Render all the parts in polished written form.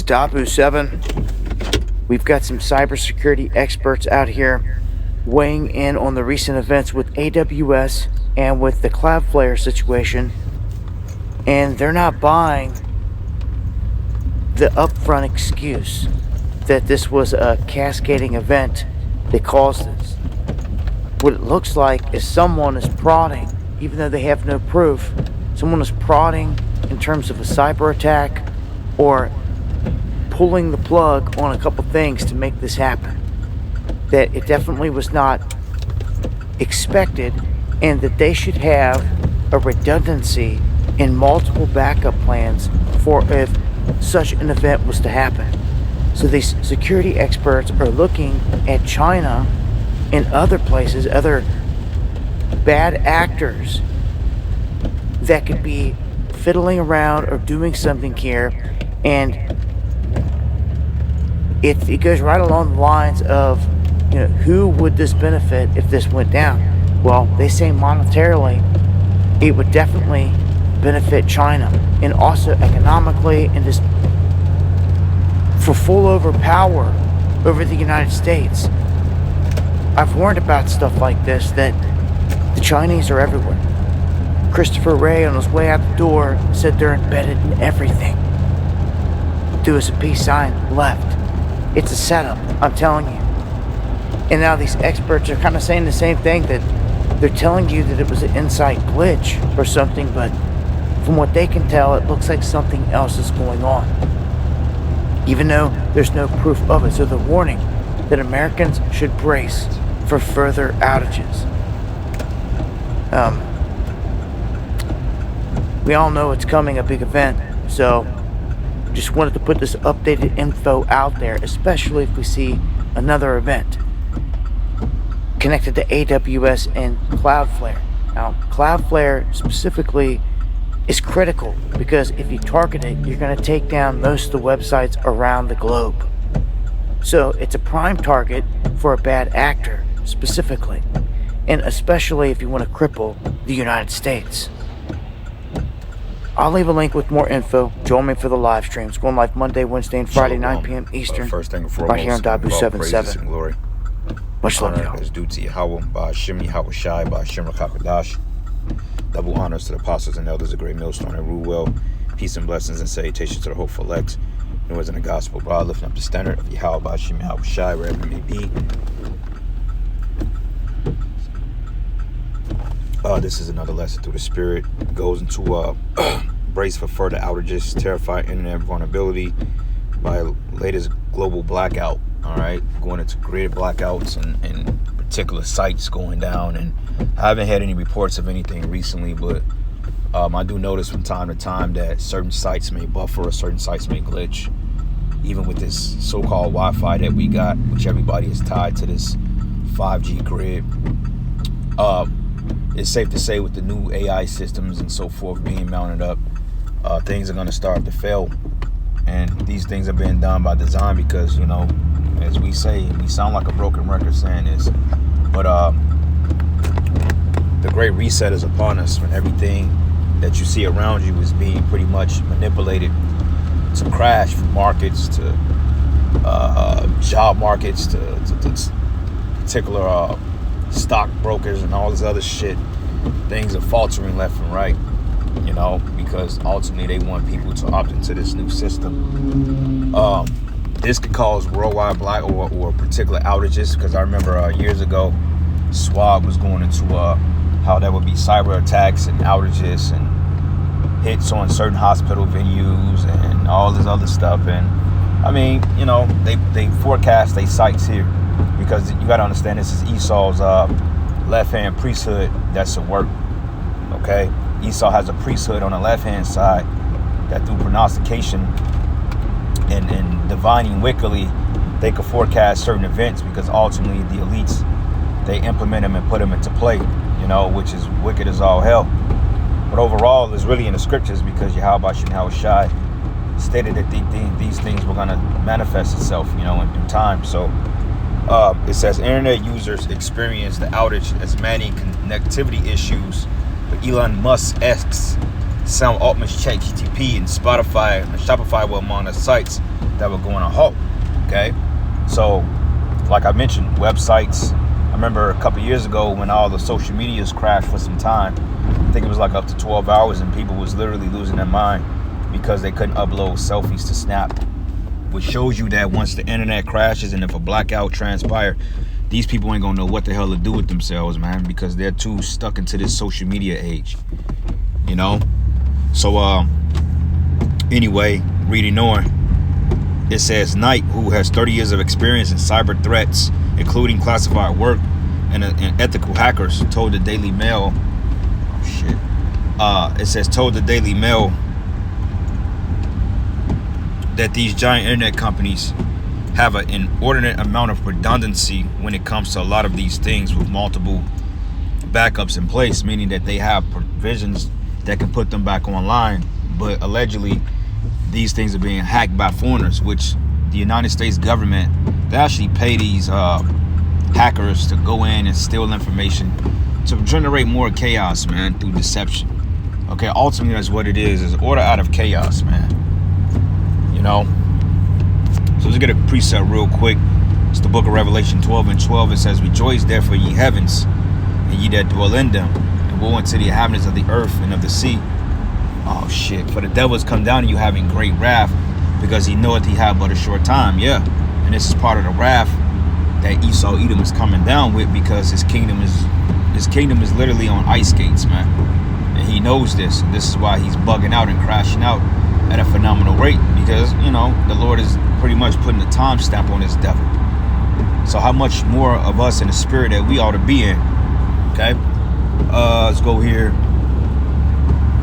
Dabu 7. We've got some cybersecurity experts out here weighing in on the recent events with AWS and with the Cloudflare situation, and they're not buying the upfront excuse that this was a cascading event that caused this. What it looks like is someone is prodding, even though they have no proof. Someone is prodding in terms of a cyber attack or pulling the plug on a couple things to make this happen. That it definitely was not expected, and that they should have a redundancy in multiple backup plans for if such an event was to happen. So these security experts are looking at China and other places, other bad actors that could be fiddling around or doing something here, and it goes right along the lines of, who would this benefit if this went down? Well, they say monetarily, it would definitely benefit China, and also economically, and just for full overpower over the United States. I've warned about stuff like this, that the Chinese are everywhere. Christopher Wray, on his way out the door, said they're embedded in everything. Threw us a peace sign, left. It's a setup, I'm telling you. And now these experts are kind of saying the same thing, that they're telling you that it was an inside glitch or something, but from what they can tell, it looks like something else is going on, even though there's no proof of it. So they're warning that Americans should brace for further outages. We all know it's coming, a big event, so just wanted to put this updated info out there, especially if we see another event connected to AWS and Cloudflare. Now, Cloudflare specifically is critical because if you target it, you're going to take down most of the websites around the globe. So it's a prime target for a bad actor specifically, and especially if you want to cripple the United States. I'll leave a link with more info. Join me for the live streams, going live Monday, Wednesday, and Friday, 9 p.m. Eastern, first thing and foremost, right here on Dabu 77. Glory. Much love, honor y'all. is due to Yahweh, by Hashem Yahweh Shai, by Hashem Rakakadash. Double honors to the apostles and elders of Great Millstone and rule well. Peace and blessings and salutations to the hopeful elect. New as in the gospel, God, lifting up the standard of Yahweh, by Hashem Yahweh Shai, wherever it may be. This is another lesson through the Spirit. It goes into brace for further outages, terrified internet vulnerability by latest global blackout. All right, going into greater blackouts and particular sites going down. And I haven't had any reports of anything recently, but I do notice from time to time that certain sites may buffer or certain sites may glitch. Even with this so-called Wi-Fi that we got, which everybody is tied to this 5G grid. It's safe to say with the new AI systems and so forth being mounted up, things are going to start to fail. And these things are being done by design because, as we say, we sound like a broken record saying this, but the great reset is upon us when everything that you see around you is being pretty much manipulated to crash, from markets to job markets to particular stock brokers and all this other shit. Things are faltering left and right, because ultimately they want people to opt into this new system. This could cause worldwide black or particular outages, because I remember years ago Swab was going into how there would be cyber attacks and outages and hits on certain hospital venues and all this other stuff. And I mean, they forecast their sites here, because you got to understand this is Esau's left-hand priesthood that's at work. Okay, Esau has a priesthood on the left-hand side that through prognostication and divining wickedly, they could forecast certain events, because ultimately the elites, they implement them and put them into play, which is wicked as all hell. But overall, it's really in the scriptures, because Yahweh Shem Shai stated that these things were going to manifest itself, in due time. So it says internet users experience the outage as many connectivity issues, but Elon Musk's Sam Altman's ChatGPT and Spotify and Shopify were among the sites that were going to halt. Okay, so like I mentioned, websites. I remember a couple years ago when all the social medias crashed for some time. I think it was like up to 12 hours, and people was literally losing their mind because they couldn't upload selfies to Snap, which shows you that once the internet crashes and if a blackout transpires, these people ain't gonna know what the hell to do with themselves, man, because they're too stuck into this social media age, you know. So anyway, reading on, it says Knight, who has 30 years of experience in cyber threats, including classified work and ethical hackers, told the Daily Mail. It says told the Daily Mail that these giant internet companies have an inordinate amount of redundancy when it comes to a lot of these things, with multiple backups in place, meaning that they have provisions that can put them back online, but allegedly these things are being hacked by foreigners, which the United States government, they actually pay these hackers to go in and steal information to generate more chaos, man, through deception. Okay, ultimately that's what it is order out of chaos, man. You know, so let's get a precept real quick. It's the book of Revelation 12:12. It says, rejoice therefore ye heavens, and ye that dwell in them, and woe unto the inhabitants of the earth and of the sea. Oh shit, for the devil has come down to you having great wrath, because he knoweth he have but a short time. Yeah, and this is part of the wrath that Esau Edom is coming down with, because his kingdom is literally on ice skates, man. And he knows this. This is why he's bugging out and crashing out at a phenomenal rate, because, you know, the Lord is pretty much putting a time stamp on this devil. So how much more of us in the spirit that we ought to be in? Okay, let's go here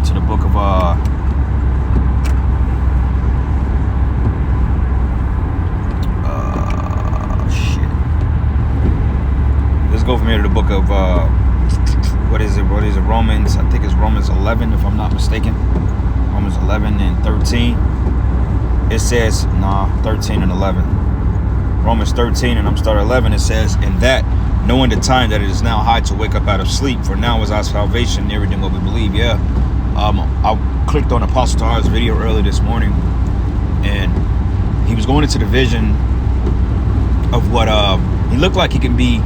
to the book of let's go from here to the book of what is it Romans, I think it's Romans 11 if I'm not mistaken. Romans 11 and 13. It says 13 and 11. Romans 13 and I'm starting 11. It says, in that knowing the time that it is now high to wake up out of sleep, for now is our salvation nearer than what we believe. Yeah, I clicked on Apostle Tahar's video early this morning, and he was going into the vision of what he looked like he can be.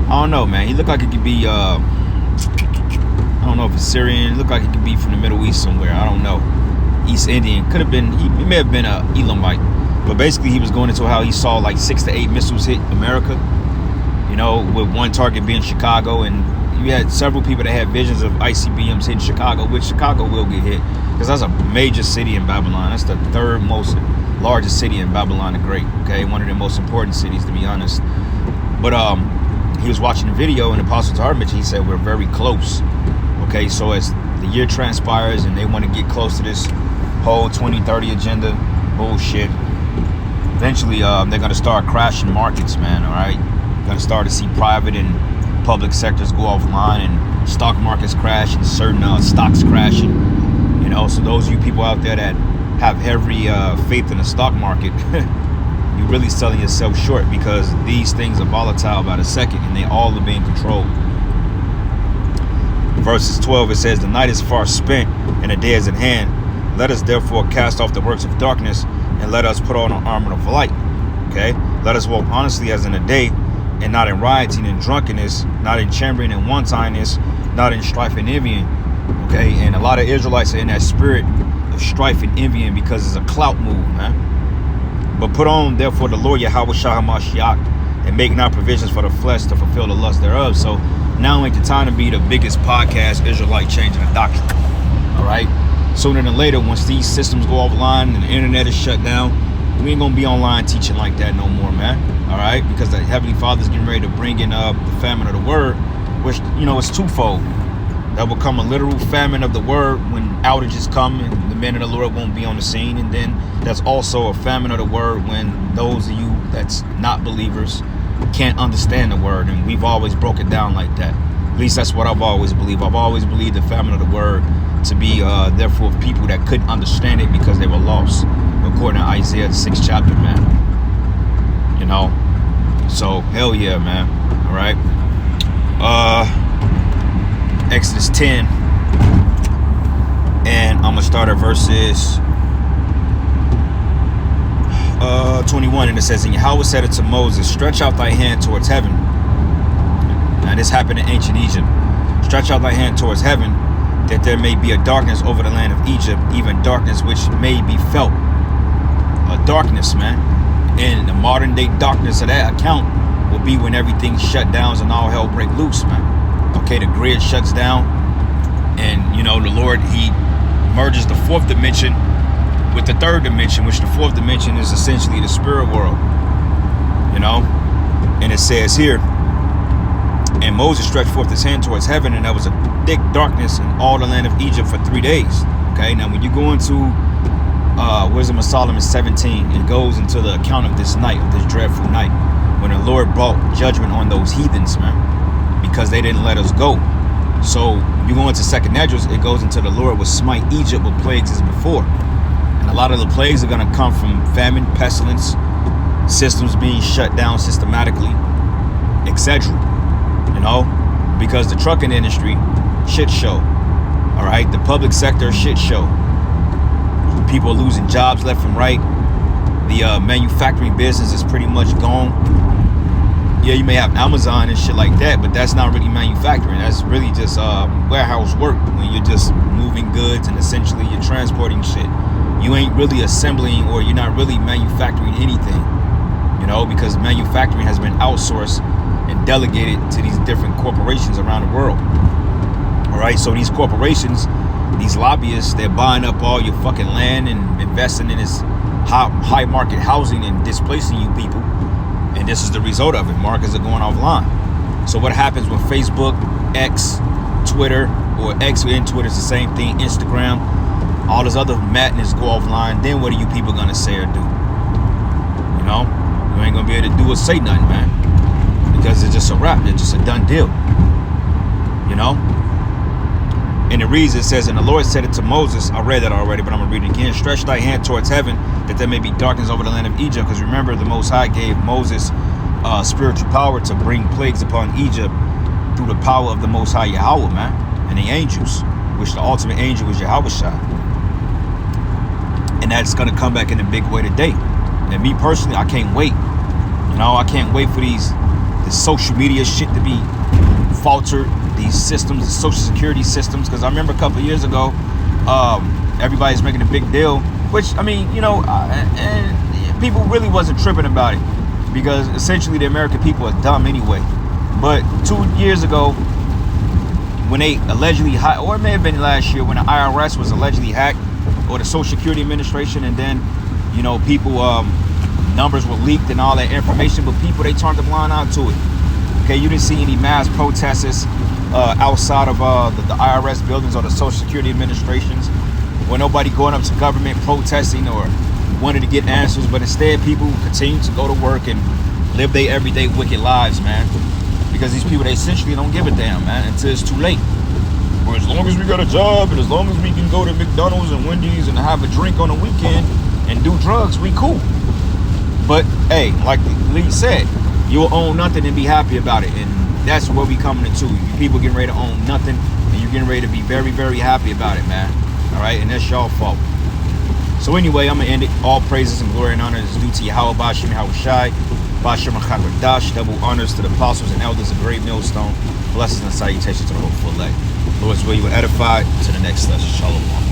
I don't know, man. He looked like he could be I don't know if it's Syrian. It looked like he could be from the Middle East somewhere. I don't know. East Indian. Could have been, he may have been a Elamite. But basically he was going into how he saw like 6 to 8 missiles hit America, you know, with one target being Chicago. And you had several people that had visions of ICBMs hitting Chicago, which Chicago will get hit, because that's a major city in Babylon. That's the third most largest city in Babylon the Great. Okay, one of the most important cities, to be honest. But he was watching the video, and Apostle Tahar mentioned, he said, we're very close. Okay, so as the year transpires and they want to get close to this whole 2030 agenda bullshit, eventually they're going to start crashing markets, man. All right, going to start to see private and public sectors go offline, and stock markets crash, and certain stocks crashing. You know, so those of you people out there that have heavy faith in the stock market, you're really selling yourself short, because these things are volatile by the second, and they all are being controlled. Verses 12, it says, the night is far spent and the day is at hand. Let us therefore cast off the works of darkness, and let us put on the armor of light. Okay, let us walk honestly as in the day, and not in rioting and drunkenness, not in chambering and wantonness, not in strife and envying. Okay, and a lot of Israelites are in that spirit of strife and envying because it's a clout move, man. But put on therefore the Lord Yahweh Shah HaMashiach, and make not provisions for the flesh to fulfill the lust thereof. So now ain't the time to be the biggest podcast Israelite changing the doctrine. All right, sooner than later, once these systems go offline and the internet is shut down, we ain't gonna be online teaching like that no more, man. All right, because the Heavenly Father's getting ready to bring in the famine of the word, which, you know, it's twofold. That will come a literal famine of the word when outages come and the men of the Lord won't be on the scene. And then there's also a famine of the word when those of you that's not believers can't understand the word. And we've always broke it down like that. At least that's what I've always believed. I've always believed the famine of the word to be therefore people that couldn't understand it because they were lost, according to Isaiah the 6th chapter, man. You know, so hell yeah, man. All right. Exodus 10. And I'm gonna start at verses 21, and it says, and Yahweh said unto Moses, stretch out thy hand towards heaven. Now this happened in ancient Egypt. Stretch out thy hand towards heaven, that there may be a darkness over the land of Egypt, even darkness which may be felt. A darkness, man. And the modern day darkness of that account will be when everything shut down and all hell break loose, man. Okay, the grid shuts down, and the Lord, he merges the fourth dimension with the third dimension, which the fourth dimension is essentially the spirit world. And it says here, and Moses stretched forth his hand towards heaven, and there was a thick darkness in all the land of Egypt for 3 days. Okay, now when you go into Wisdom of Solomon 17, it goes into the account of this night, of this dreadful night, when the Lord brought judgment on those heathens, man, because they didn't let us go. So you go into Second Esdras, it goes into the Lord will smite Egypt with plagues as before. And a lot of the plagues are going to come from famine, pestilence, systems being shut down systematically, etc. Because the trucking industry, shit show. All right, the public sector, shit show. People are losing jobs left and right. The manufacturing business is pretty much gone. Yeah, you may have Amazon and shit like that, but that's not really manufacturing. That's really just warehouse work, when you're just moving goods and essentially you're transporting shit. You ain't really assembling, or you're not really manufacturing anything, because manufacturing has been outsourced and delegated to these different corporations around the world. All right, so these corporations, these lobbyists, they're buying up all your fucking land and investing in this high market housing and displacing you people. And this is the result of it. Markets are going offline. So what happens when Facebook, X, Twitter, or X and Twitter is the same thing, Instagram, all this other madness go offline, then what are you people gonna say or do? You ain't gonna be able to do or say nothing, man. Because it's just a wrap, it's just a done deal. And it reads, it says, and the Lord said it to Moses, I read that already, but I'm gonna read it again, stretch thy hand towards heaven, that there may be darkness over the land of Egypt. Because remember, the Most High gave Moses spiritual power to bring plagues upon Egypt through the power of the Most High Yahweh, man, and the angels, which the ultimate angel was Yahweh Shai. And that's gonna come back in a big way today. And me personally, I can't wait. I can't wait for this social media shit to be faltered, these systems, the social security systems. Because I remember a couple of years ago, everybody's making a big deal, which, and people really wasn't tripping about it, because essentially the American people are dumb anyway. But 2 years ago, when they allegedly or it may have been last year, when the IRS was allegedly hacked, or the Social Security Administration, and then, people, numbers were leaked and all that information, but people, they turned a blind eye to it. Okay, you didn't see any mass protests outside of the IRS buildings or the Social Security Administrations, where nobody going up to government protesting or wanted to get answers, but instead people continue to go to work and live their everyday wicked lives, man. Because these people, they essentially don't give a damn, man, until it's too late. Or as long as we got a job, and as long as we can go to McDonald's and Wendy's and have a drink on the weekend and do drugs, we cool. But hey, like Lee said, you'll own nothing and be happy about it. And that's where we coming into. You people getting ready to own nothing, and you're getting ready to be very, very happy about it, man. All right, and that's y'all fault. So anyway, I'm gonna end it. All praises and glory and honor is due to Yahweh Bashim Yahweh Shai, Bashim Chakadash. Double honors to the apostles and elders of Great Millstone. Blessings and salutations to the whole full leg. Lord's will you will edify. To the next lesson. Shalom.